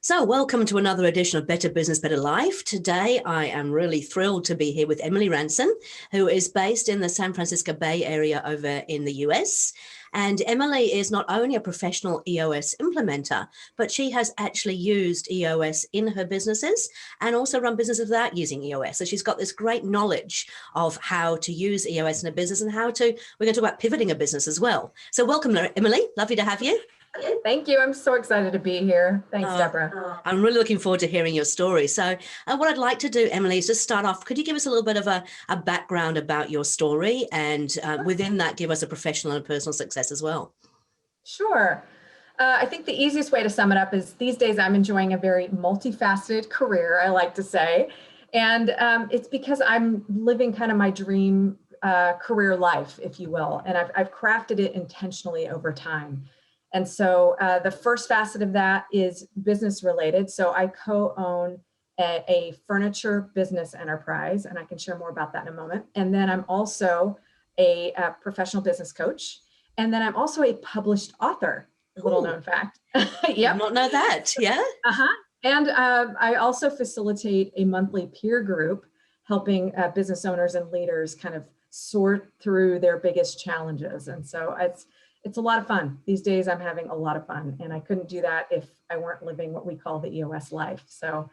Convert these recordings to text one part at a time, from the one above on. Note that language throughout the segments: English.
So welcome to another edition of Better Business, Better Life. Today, I am really thrilled to be here with Emily Ransone, who is based in the San Francisco Bay Area over in the US. And Emily is not only a professional EOS implementer, but she has actually used EOS in her businesses and also run businesses without using EOS. So she's got this great knowledge of how to use EOS in a business and we're going to talk about pivoting a business as well. So welcome, Emily. Lovely to have you. Thank you. I'm so excited to be here. Thanks, Deborah. I'm really looking forward to hearing your story. So what I'd like to do, Emily, is just start off. Could you give us a little bit of a background about your story and within that, give us a professional and personal success as well? Sure. I think the easiest way to sum it up is these days I'm enjoying a very multifaceted career, I like to say. And it's because I'm living kind of my dream career life, if you will. And I've crafted it intentionally over time. And so the first facet of that is business related. So I co-own a furniture business enterprise, and I can share more about that in a moment. And then I'm also a professional business coach. And then I'm also a published author, little known fact. Yep. Did not know that, yeah. And I also facilitate a monthly peer group, helping business owners and leaders kind of sort through their biggest challenges. And so it's a lot of fun. These days I'm having a lot of fun, and I couldn't do that if I weren't living what we call the EOS life. So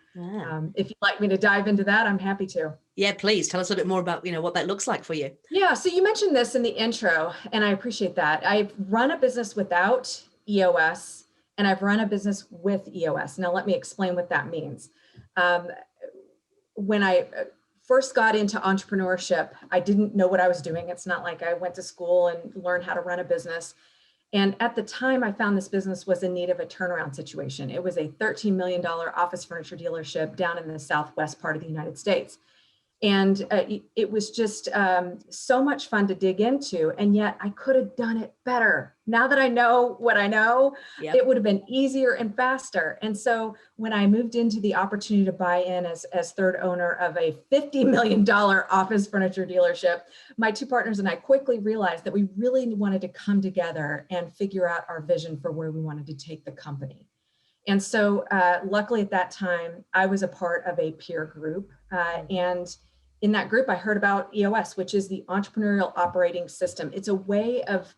if you'd like me to dive into that, I'm happy to. Yeah, please tell us a bit more about, what that looks like for you. Yeah, so you mentioned this in the intro, and I appreciate that. I've run a business without EOS, and I've run a business with EOS. Now let me explain what that means. When I first got into entrepreneurship, I didn't know what I was doing. It's not like I went to school and learned how to run a business. And at the time, I found this business was in need of a turnaround situation. It was a $13 million office furniture dealership down in the southwest part of the United States. And it was just so much fun to dig into. And yet I could have done it better. Now that I know what I know, It would have been easier and faster. And so when I moved into the opportunity to buy in as third owner of a $50 million office furniture dealership, my two partners and I quickly realized that we really wanted to come together and figure out our vision for where we wanted to take the company. And so luckily at that time, I was a part of a peer group. And in that group, I heard about EOS, which is the Entrepreneurial Operating System. It's a way of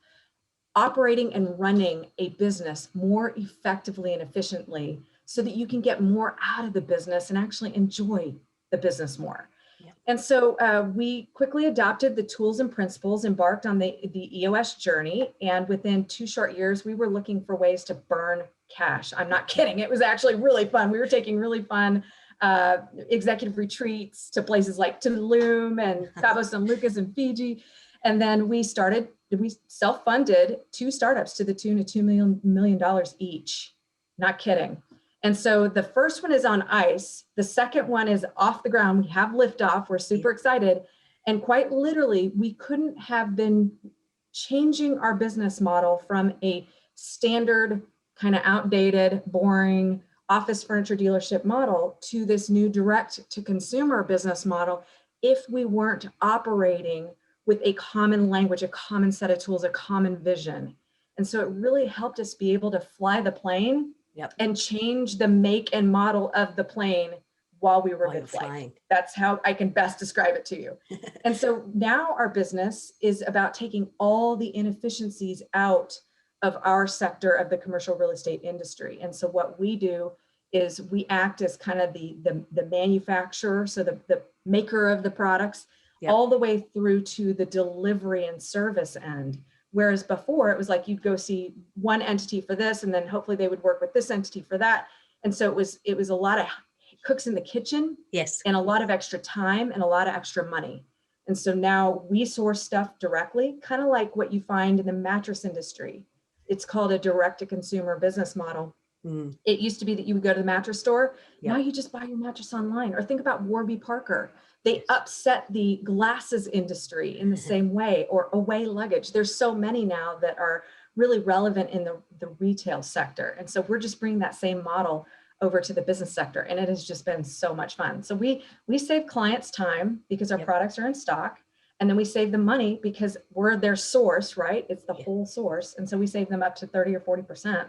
operating and running a business more effectively and efficiently so that you can get more out of the business and actually enjoy the business more. Yeah. And so we quickly adopted the tools and principles, embarked on the EOS journey. And within 2 short years, we were looking for ways to burn cash. I'm not kidding. It was actually really fun. We were taking really fun executive retreats to places like Tulum and Cabo San Lucas and Fiji. And then we self-funded 2 startups to the tune of $2 million each. Not kidding. And so the first one is on ice. The second one is off the ground. We have liftoff. We're super excited. And quite literally, we couldn't have been changing our business model from a standard kind of outdated, boring office furniture dealership model to this new direct to consumer business model if we weren't operating with a common language, a common set of tools, a common vision. And so it really helped us be able to fly the plane and change the make and model of the plane while we were mid-flight. That's how I can best describe it to you. And so now our business is about taking all the inefficiencies out of our sector of the commercial real estate industry. And so what we do is we act as kind of the manufacturer, so the maker of the products, all the way through to the delivery and service end. Whereas before it was like you'd go see one entity for this, and then hopefully they would work with this entity for that. And so it was a lot of cooks in the kitchen, and a lot of extra time and a lot of extra money. And so now we source stuff directly, kind of like what you find in the mattress industry. It's called a direct-to-consumer business model. It used to be that you would go to the mattress store. Now you just buy your mattress online. Or think about Warby Parker. They upset the glasses industry in the same way, or Away luggage. There's so many now that are really relevant in the retail sector. And so we're just bringing that same model over to the business sector. And it has just been so much fun. So we save clients time because our products are in stock. And then we save them money because we're their source, right? It's the whole source. And so we save them up to 30 or 40%.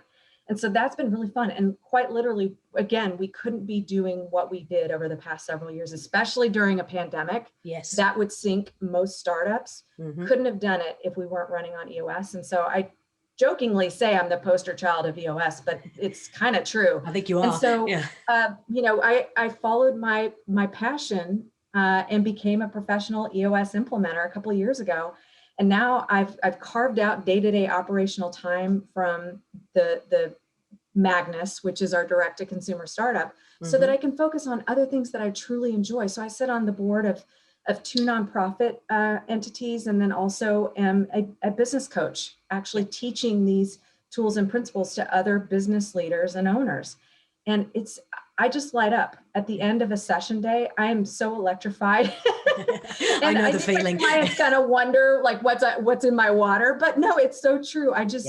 And so that's been really fun. And quite literally, again, we couldn't be doing what we did over the past several years, especially during a pandemic. Yes. That would sink most startups. Couldn't have done it if we weren't running on EOS. And so I jokingly say I'm the poster child of EOS, but it's kind of true. I think you are. And so, yeah. I followed my passion and became a professional EOS implementer a couple of years ago. And now I've carved out day-to-day operational time from the Magnus, which is our direct-to-consumer startup, so that I can focus on other things that I truly enjoy. So I sit on the board of 2 nonprofit entities, and then also am a business coach, actually teaching these tools and principles to other business leaders and owners. And I just light up at the end of a session day. I am so electrified. And I know the feeling. My clients kind of wonder like what's in my water, but no, it's so true. I just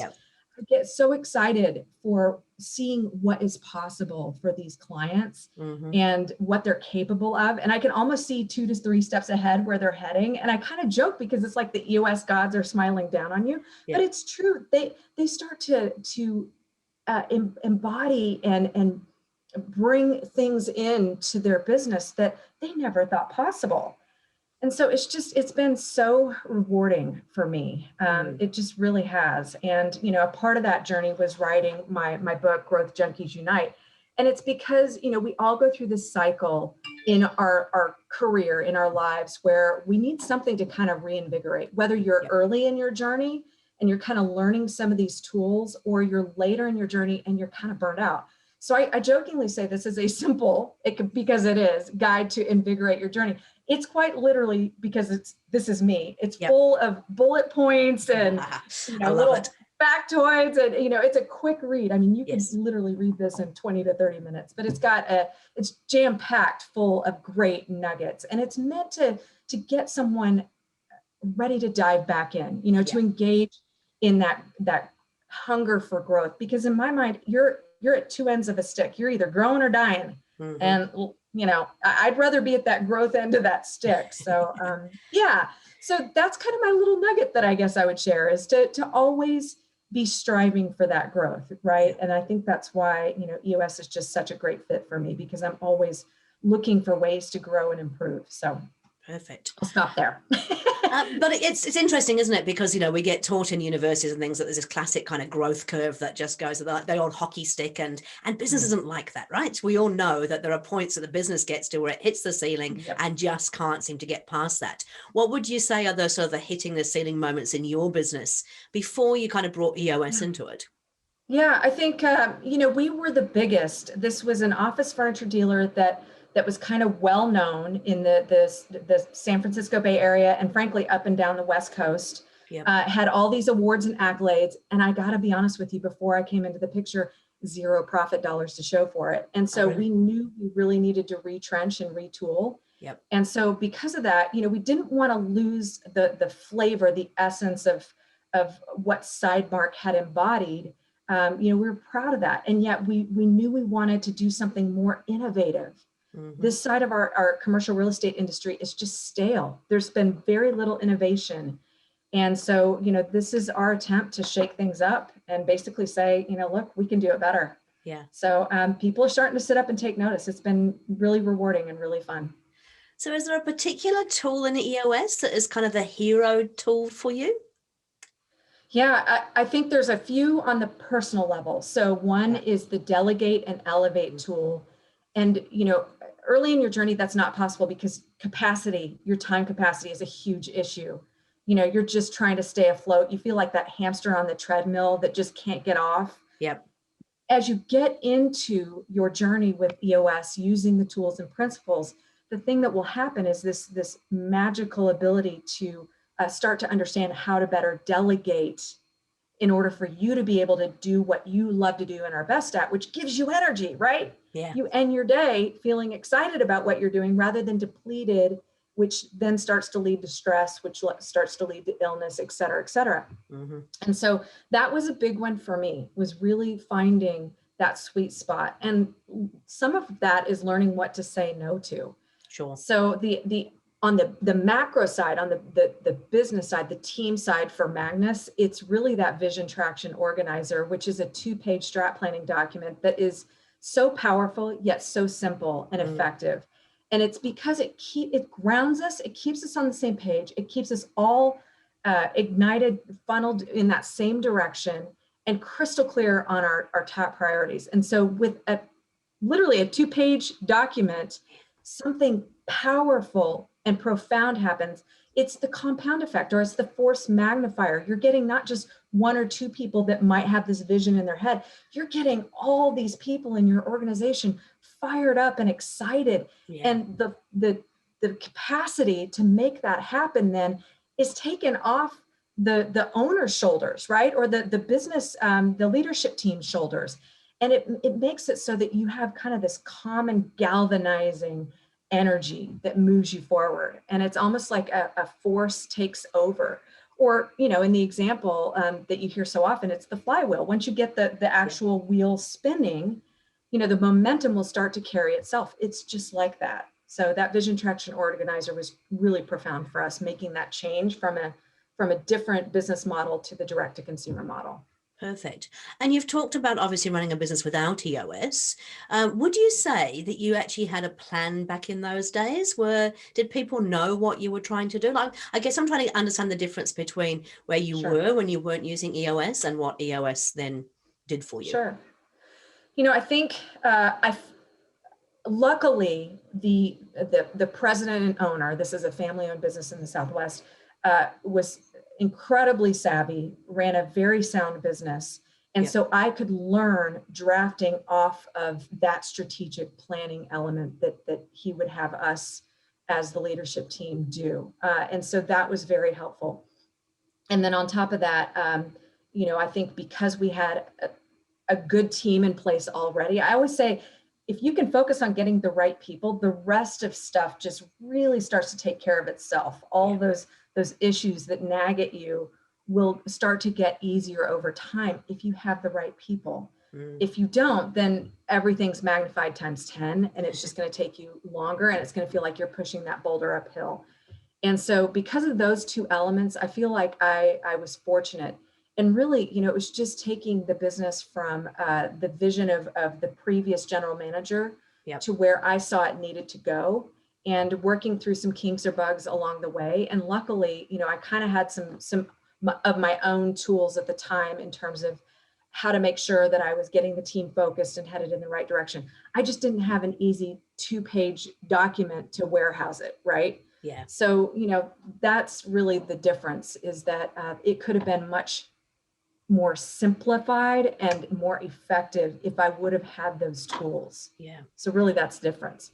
get so excited for seeing what is possible for these clients and what they're capable of. And I can almost see 2 to 3 steps ahead where they're heading. And I kind of joke because it's like the EOS gods are smiling down on you, but it's true. They start to embody and bring things into their business that they never thought possible. And so it's been so rewarding for me. It just really has. And, a part of that journey was writing my book, Junkies Unite. And it's because, we all go through this cycle in our career, in our lives, where we need something to kind of reinvigorate, whether you're early in your journey and you're kind of learning some of these tools, or you're later in your journey and you're kind of burned out. So I jokingly say this is a simple, because it is, guide to invigorate your journey. It's quite literally because this is me. It's full of bullet points and little factoids, and it's a quick read. I mean, you can literally read this in 20 to 30 minutes, but it's jam-packed full of great nuggets, and it's meant to get someone ready to dive back in, to engage in that hunger for growth. Because in my mind, you're at 2 ends of a stick. You're either growing or dying. And, I'd rather be at that growth end of that stick. So, so that's kind of my little nugget that I guess I would share, is to always be striving for that growth. Right. And I think that's why, EOS is just such a great fit for me, because I'm always looking for ways to grow and improve. So perfect. I'll stop there. But it's interesting, isn't it? Because, we get taught in universities and things that there's this classic kind of growth curve that just goes, the old hockey stick, and business isn't like that, right? We all know that there are points that the business gets to where it hits the ceiling and just can't seem to get past that. What would you say are the sort of the hitting the ceiling moments in your business before you kind of brought EOS into it? Yeah, I think, we were the biggest. This was an office furniture dealer that was kind of well known in the San Francisco Bay Area, and frankly, up and down the West Coast. Had all these awards and accolades. And I got to be honest with you, before I came into the picture, 0 profit dollars to show for it. And so we knew we really needed to retrench and retool. And so because of that, we didn't want to lose the flavor, the essence of what SideMark had embodied. We were proud of that. And yet we knew we wanted to do something more innovative. This side of our commercial real estate industry is just stale. There's been very little innovation. And so, this is our attempt to shake things up and basically say, look, we can do it better. So people are starting to sit up and take notice. It's been really rewarding and really fun. So is there a particular tool in EOS that is kind of the hero tool for you? Yeah, I think there's a few on the personal level. So one is the Delegate and Elevate tool. And, early in your journey, that's not possible because capacity, your time capacity, is a huge issue. You're just trying to stay afloat. You feel like that hamster on the treadmill that just can't get off. As you get into your journey with EOS, using the tools and principles, the thing that will happen is this magical ability to start to understand how to better delegate in order for you to be able to do what you love to do and are best at, which gives you energy, right? You end your day feeling excited about what you're doing rather than depleted, which then starts to lead to stress, which starts to lead to illness, et cetera, et cetera. And so that was a big one for me, was really finding that sweet spot. And some of that is learning what to say no to. So the On the macro side, on the business side, the team side for Magnus, it's really that vision traction organizer, which is a 2-page strat planning document that is so powerful, yet so simple and effective. And it's because it grounds us, it keeps us on the same page, it keeps us all ignited, funneled in that same direction, and crystal clear on our top priorities. And so with literally a 2-page document, something powerful and profound happens. It's the compound effect, or it's the force magnifier. You're getting not just 1 or 2 people that might have this vision in their head. You're getting all these people in your organization fired up and excited. Yeah. And the capacity to make that happen then is taken off the owner's shoulders, right? Or the business, the leadership team's shoulders. And it makes it so that you have kind of this common galvanizing energy that moves you forward. And it's almost like a force takes over. Or, in the example that you hear so often, it's the flywheel. Once you get the actual wheel spinning, the momentum will start to carry itself. It's just like that. So that vision traction organizer was really profound for us, making that change from a different business model to the direct to consumer model. Perfect. And you've talked about obviously running a business without EOS. Would you say that you actually had a plan back in those days? Did people know what you were trying to do? Like, I guess I'm trying to understand the difference between where you were when you weren't using EOS and what EOS then did for you. Sure. I think luckily the president and owner, this is a family-owned business in the Southwest, was incredibly savvy, ran a very sound business. And so I could learn drafting off of that strategic planning element that he would have us as the leadership team do. And so that was very helpful. And then on top of that, I think because we had a good team in place already, I always say, if you can focus on getting the right people, the rest of stuff just really starts to take care of itself. All those issues that nag at you will start to get easier over time if you have the right people. If you don't, then everything's magnified times 10, and it's just going to take you longer, and it's going to feel like you're pushing that boulder uphill. And so because of those 2 elements, I feel like I was fortunate. And really, it was just taking the business from the vision of the previous general manager to where I saw it needed to go, and working through some kinks or bugs along the way. And luckily, I kind of had some of my own tools at the time in terms of how to make sure that I was getting the team focused and headed in the right direction. I just didn't have an easy 2-page document to warehouse it, right? Yeah. So, that's really the difference, is that it could have been much more simplified and more effective if I would have had those tools. Yeah. So really that's the difference.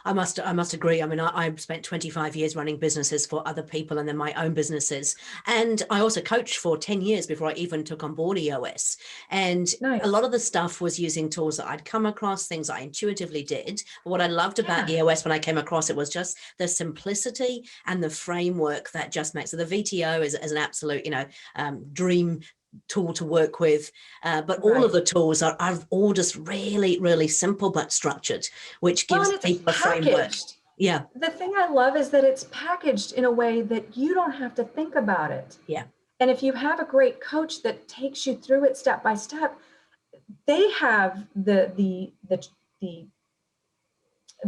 I must agree. I mean, I spent 25 years running businesses for other people and then my own businesses. And I also coached for 10 years before I even took on board EOS. And a lot of the stuff was using tools that I'd come across, things I intuitively did. But what I loved about EOS when I came across it was just the simplicity and the framework that just makes it. So the VTO is an absolute, dream tool to work with, but all of the tools are all just really, really simple but structured, which gives people a framework. Yeah. The thing I love is that it's packaged in a way that you don't have to think about it. Yeah. And if you have a great coach that takes you through it step by step, they have the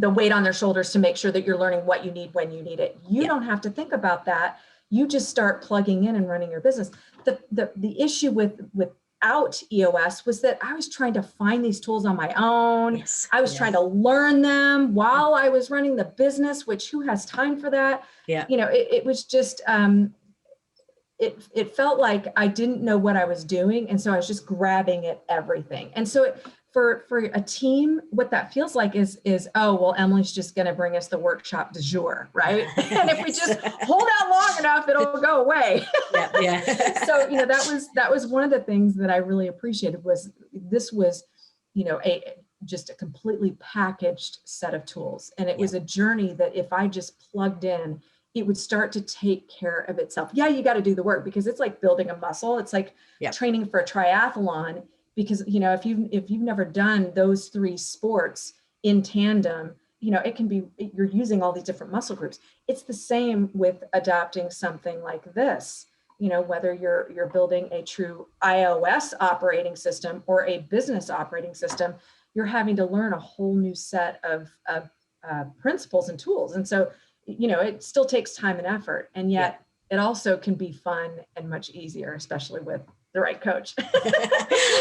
weight on their shoulders to make sure that you're learning what you need when you need it. You don't have to think about that. You just start plugging in and running your business. The issue without EOS was that I was trying to find these tools on my own. Yes. I was trying to learn them while I was running the business, which who has time for that? Yeah. It was just, it felt like I didn't know what I was doing. And so I was just grabbing at everything. And so for a team, what that feels like is, oh, well, Emily's just going to bring us the workshop du jour, right? And if we just hold out long enough, it'll go away. So, that was one of the things that I really appreciated was this was, just a completely packaged set of tools. And it was a journey that if I just plugged in, it would start to take care of itself. Yeah, you got to do the work because it's like building a muscle. It's like training for a triathlon. Because, if you've never done those 3 sports in tandem, it can be, you're using all these different muscle groups. It's the same with adopting something like this. Whether you're building a true iOS operating system or a business operating system, you're having to learn a whole new set of principles and tools. And so, it still takes time and effort, and yet it also can be fun and much easier, especially with the right coach.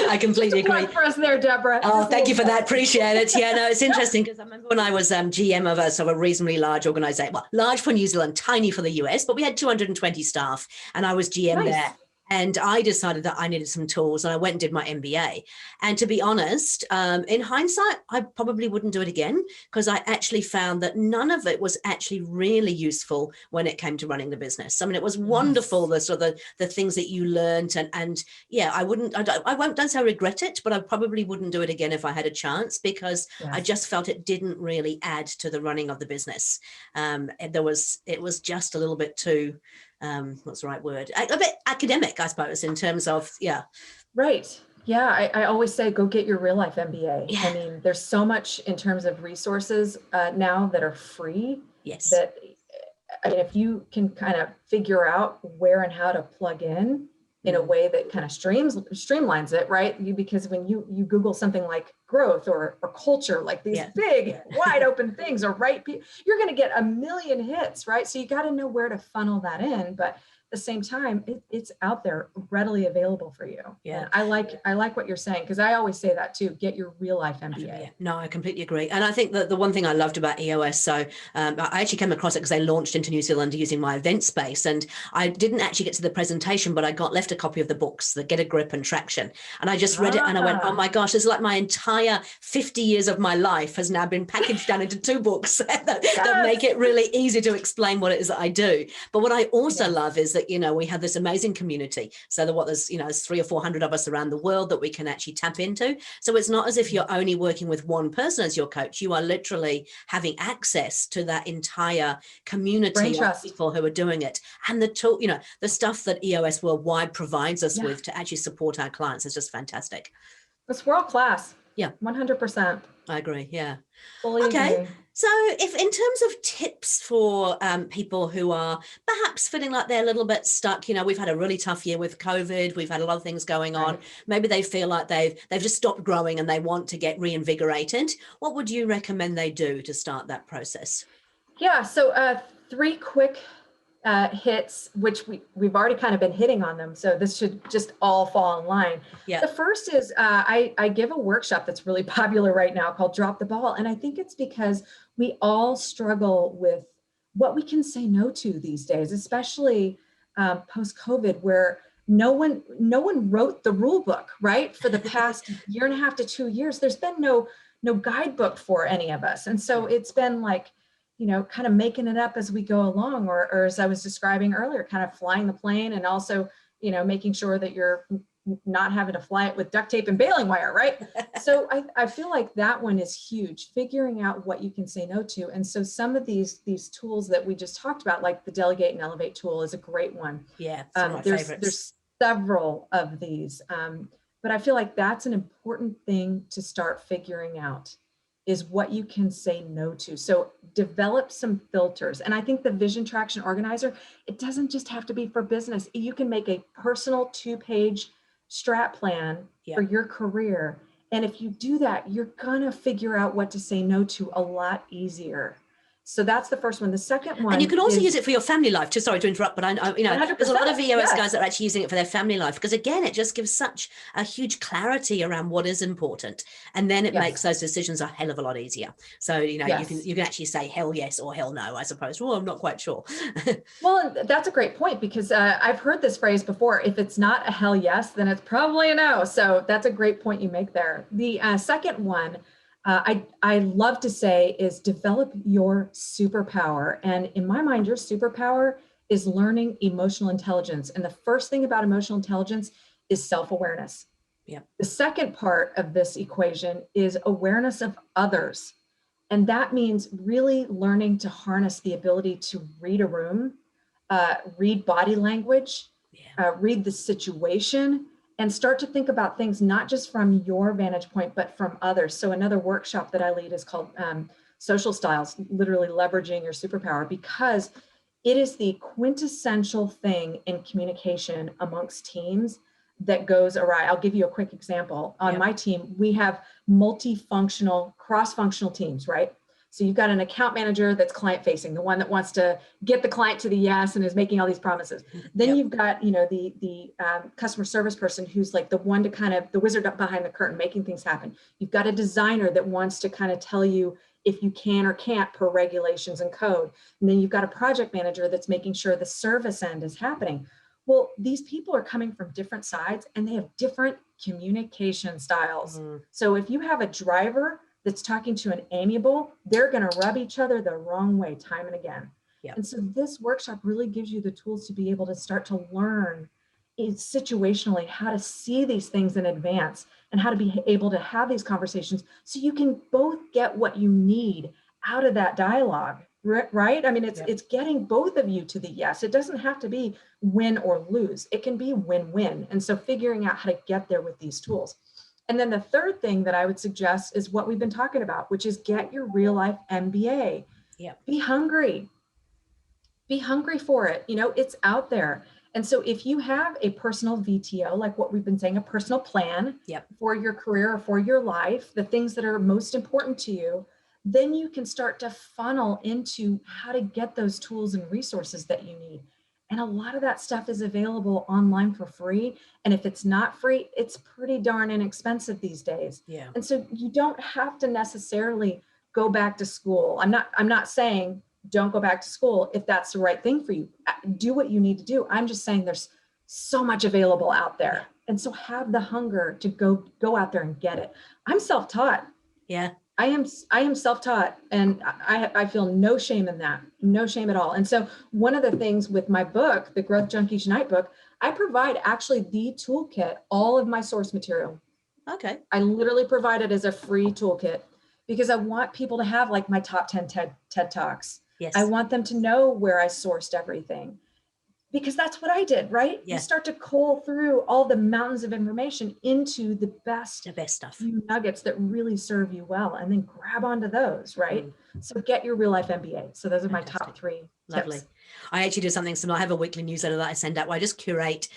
I completely agree. For us there, Deborah. Oh, thank you for that. Appreciate it. Yeah, no, it's interesting because I remember when I was GM of a reasonably large organization, well, large for New Zealand, tiny for the US, but we had 220 staff, and I was GM there. And I decided that I needed some tools, and I went and did my MBA. And to be honest, in hindsight, I probably wouldn't do it again, because I actually found that none of it was actually really useful when it came to running the business. I mean, it was wonderful, the sort of the things that you learned, and yeah, I don't say I regret it, but I probably wouldn't do it again if I had a chance, because I just felt it didn't really add to the running of the business. It was just a little bit too, what's the right word? A bit academic, I suppose, in terms of, Right. Yeah. I always say, go get your real life MBA. Yeah. I mean, there's so much in terms of resources now that are free. Yes. That if you can kind of figure out where and how to plug in a way that kind of streamlines it, right? Because when you Google something like growth or culture, like these big, wide open things, or you're going to get a million hits, right? So you got to know where to funnel that in, but at the same time, it's out there readily available for you. Yeah. And I like what you're saying, because I always say that too, get your real life MBA. No, I completely agree. And I think that the one thing I loved about EOS, so I actually came across it because they launched into New Zealand using my event space, and I didn't actually get to the presentation, but I left a copy of the books, the Get a Grip and Traction. And I just read it and I went, oh my gosh, it's like my entire 50 years of my life has now been packaged down into 2 books that make it really easy to explain what it is that I do. But what I also love is that, we have this amazing community. So there's 300 or 400 of us around the world that we can actually tap into. So it's not as if you're only working with one person as your coach. You are literally having access to that entire community of people who are doing it. And the tool, the stuff that EOS Worldwide provides us with to actually support our clients is just fantastic. It's world class. Yeah. 100%. I agree. Yeah. Fully agree. So if in terms of tips for people who are perhaps feeling like they're a little bit stuck, we've had a really tough year with COVID. We've had a lot of things going on. Maybe they feel like they've just stopped growing and they want to get reinvigorated. What would you recommend they do to start that process? Yeah. So 3 quick hits, which we've already kind of been hitting on them. So this should just all fall in line. Yeah. The first is I give a workshop that's really popular right now called Drop the Ball. And I think it's because we all struggle with what we can say no to these days, especially post-COVID, where no one wrote the rule book, right? For the past 1.5 to 2 years, there's been no guidebook for any of us. And so it's been like, kind of making it up as we go along, or as I was describing earlier, kind of flying the plane, and also, making sure that you're not having to fly it with duct tape and baling wire, right? So I feel like that one is huge, figuring out what you can say no to. And so some of these tools that we just talked about, like the Delegate and Elevate tool, is a great one. Yeah, it's one of my favorites. There's several of these, but I feel like that's an important thing to start figuring out, is what you can say no to. So develop some filters. And I think the Vision Traction Organizer, it doesn't just have to be for business. You can make a personal 2-page strat plan for your career. And if you do that, you're gonna figure out what to say no to a lot easier. So that's the first one. The second one, and you can also use it for your family life too. Sorry to interrupt, but I there's a lot of EOS guys that are actually using it for their family life, because again, it just gives such a huge clarity around what is important, and then it makes those decisions a hell of a lot easier. So you can actually say hell yes or hell no, I suppose. Well, I'm not quite sure. Well, that's a great point, because I've heard this phrase before: if it's not a hell yes, then it's probably a no. So that's a great point you make there. The second one, I love to say, is develop your superpower. And in my mind, your superpower is learning emotional intelligence. And the first thing about emotional intelligence is self-awareness. Yeah. The second part of this equation is awareness of others. And that means really learning to harness the ability to read a room, read body language, read the situation, and start to think about things not just from your vantage point, but from others. So another workshop that I lead is called social styles, literally leveraging your superpower, because it is the quintessential thing in communication amongst teams that goes awry. I'll give you a quick example. On my team, we have multifunctional, cross-functional teams, right? So you've got an account manager that's client facing, the one that wants to get the client to the yes and is making all these promises. Then you've got, you know, the customer service person who's like the one to kind of the wizard up behind the curtain, making things happen. You've got a designer that wants to kind of tell you if you can or can't per regulations and code. And then you've got a project manager that's making sure the service end is happening. Well, these people are coming from different sides and they have different communication styles. So if you have a driver that's talking to an amiable, they're going to rub each other the wrong way time and again. And so this workshop really gives you the tools to be able to start to learn situationally how to see these things in advance and how to be able to have these conversations so you can both get what you need out of that dialogue, right? I mean, it's getting both of you to the yes. It doesn't have to be win or lose. It can be win-win. And so figuring out how to get there with these tools. And then the third thing that I would suggest is what we've been talking about, which is get your real life MBA. Be hungry. Be hungry for it. You know, it's out there. And so if you have a personal VTO, like what we've been saying, a personal plan for your career or for your life, the things that are most important to you, then you can start to funnel into how to get those tools and resources that you need. And a lot of that stuff is available online for free. And if it's not free, it's pretty darn inexpensive these days. And so you don't have to necessarily go back to school. I'm not saying don't go back to school if that's the right thing for you. Do what you need to do. I'm just saying there's so much available out there. And so have the hunger to go out there and get it. I'm self-taught. I am self-taught, and I feel no shame in that, no shame at all. And so one of the things with my book, the Growth Junkies Unite book, I provide actually the toolkit, all of my source material. I literally provide it as a free toolkit because I want people to have like my top 10 TED Talks. I want them to know where I sourced everything. Because that's what I did, right? You start to cull through all the mountains of information into the best stuff, few nuggets that really serve you well, and then grab onto those, right? So get your real life MBA. So those are my top 3 Lovely. tips. I actually do something similar. I have a weekly newsletter that I send out where I just curate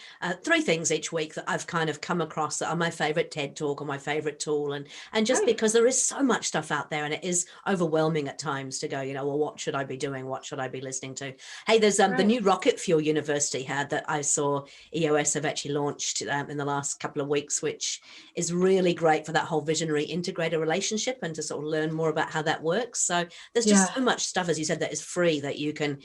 3 things each week that I've kind of come across that are my favorite TED Talk or my favorite tool. And just because there is so much stuff out there and it is overwhelming at times to go, you know, well, what should I be doing? What should I be listening to? Hey, there's the new Rocket Fuel University that I saw EOS have actually launched in the last couple of weeks, which is really great for that whole visionary integrator relationship and to sort of learn more about how that works. So there's just so much stuff, as you said, that is free that you can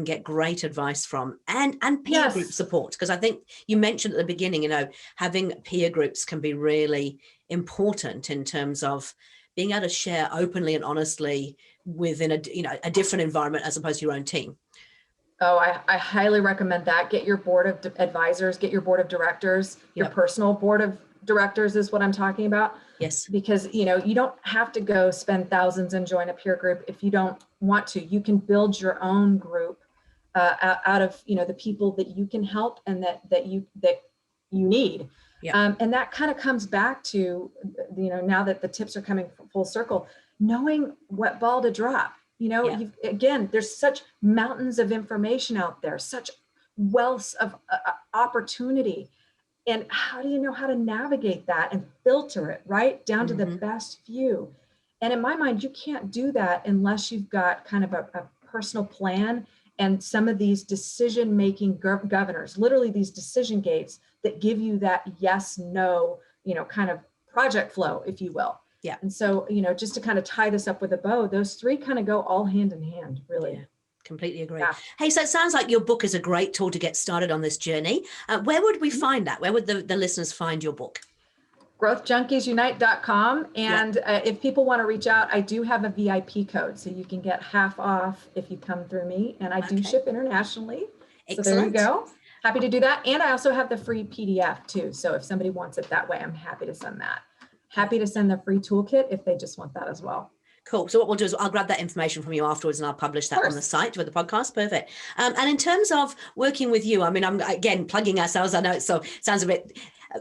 get great advice from and peer group support. Because I think you mentioned at the beginning, you know, having peer groups can be really important in terms of being able to share openly and honestly within a different environment as opposed to your own team. Oh, I highly recommend that. Get your board of advisors, get your board of directors, your personal board of directors is what I'm talking about. Because, you know, you don't have to go spend thousands and join a peer group if you don't want to. You can build your own group out of, you know, the people that you can help and that you need. And that kind of comes back to, you know, now that the tips are coming full circle, knowing what ball to drop. You know, again, there's such mountains of information out there, such wealth of opportunity. And how do you know how to navigate that and filter it right down to the best few? And in my mind, you can't do that unless you've got kind of a personal plan and some of these decision-making governors, literally these decision gates that give you that yes, no, you know, kind of project flow, if you will. And so, you know, just to kind of tie this up with a bow, those 3 kind of go all hand in hand, really. Completely agree. Hey, so it sounds like your book is a great tool to get started on this journey. Where would we find that? Where would the listeners find your book? growthjunkiesunite.com. And if people want to reach out, I do have a VIP code, so you can get half off if you come through me. And I do ship internationally. So there you go. Happy to do that. And I also have the free PDF too. So if somebody wants it that way, I'm happy to send that. Happy to send the free toolkit if they just want that as well. Cool. So what we'll do is I'll grab that information from you afterwards and I'll publish that on the site with the podcast. Perfect. And in terms of working with you, I mean, I'm again plugging ourselves. I know it sounds a bit,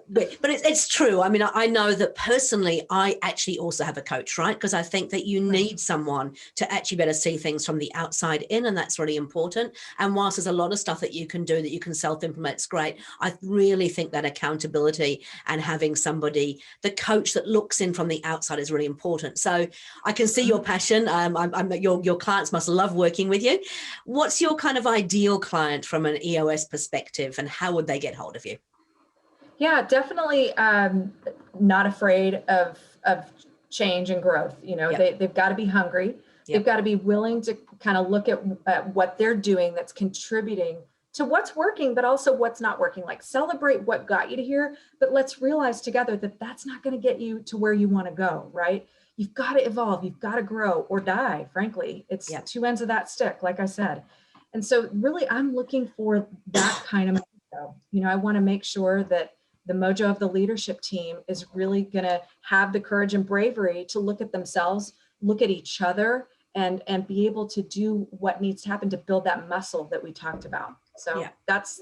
But it's true. I mean, I know that personally, I actually also have a coach, right? Because I think that you need someone to actually better see things from the outside in, and that's really important. And whilst there's a lot of stuff that you can do that you can self-implement, it's great. I really think that accountability and having somebody, the coach that looks in from the outside, is really important. So I can see your passion. Your clients must love working with you. What's your kind of ideal client from an EOS perspective, and how would they get hold of you? Yeah, definitely not afraid of change and growth. You know, they've got to be hungry. They've got to be willing to kind of look at what they're doing that's contributing to what's working, but also what's not working. Like, celebrate what got you to here, but let's realize together that that's not going to get you to where you want to go, right? You've got to evolve, you've got to grow or die, frankly. It's two ends of that stick, like I said. And so really, I'm looking for that kind of mojo. You know, I want to make sure that the mojo of the leadership team is really going to have the courage and bravery to look at themselves, look at each other, and be able to do what needs to happen to build that muscle that we talked about. So that's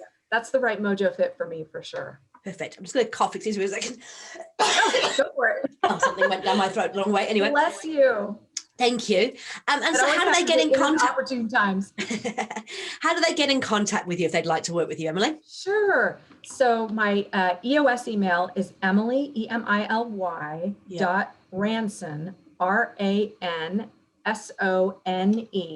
the right mojo fit for me, for sure. Perfect. I'm just going to cough. Excuse me a second. Go for it. Something went down my throat the wrong way. Anyway. Bless you. Thank you. And so how do they get in contact? Opportune times. How do they get in contact with you if they'd like to work with you, Emily? Sure. So my EOS email is Emily, EMILY, .Ransone, RANSONE,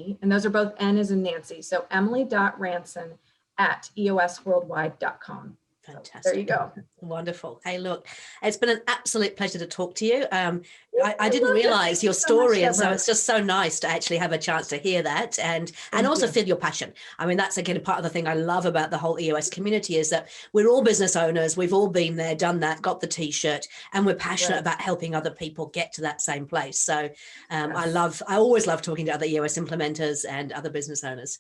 and those are both N as in Nancy. So Emily.Ransone @eosworldwide.com. Fantastic. So there you go. Wonderful. Hey, look, it's been an absolute pleasure to talk to you. I didn't realize your story, and so it's just so nice to actually have a chance to hear that and also feel your passion. I mean, that's again part of the thing I love about the whole EOS community, is that we're all business owners. We've all been there, done that, got the t-shirt, and we're passionate about helping other people get to that same place. So I always love talking to other EOS implementers and other business owners.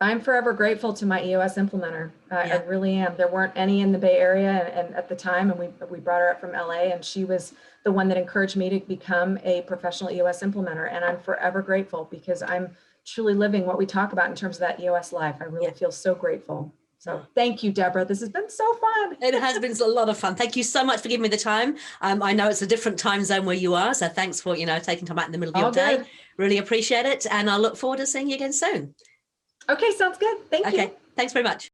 I'm forever grateful to my EOS implementer. I really am. There weren't any in the Bay Area and at the time, and we brought her up from LA, and she was the one that encouraged me to become a professional EOS implementer. And I'm forever grateful, because I'm truly living what we talk about in terms of that EOS life. I really feel so grateful. So thank you, Debra. This has been so fun. It has been a lot of fun. Thank you so much for giving me the time. I know it's a different time zone where you are, so thanks for, taking time out in the middle of your day. Really appreciate it. And I look forward to seeing you again soon. Okay, sounds good. Thank you. Okay, thanks very much.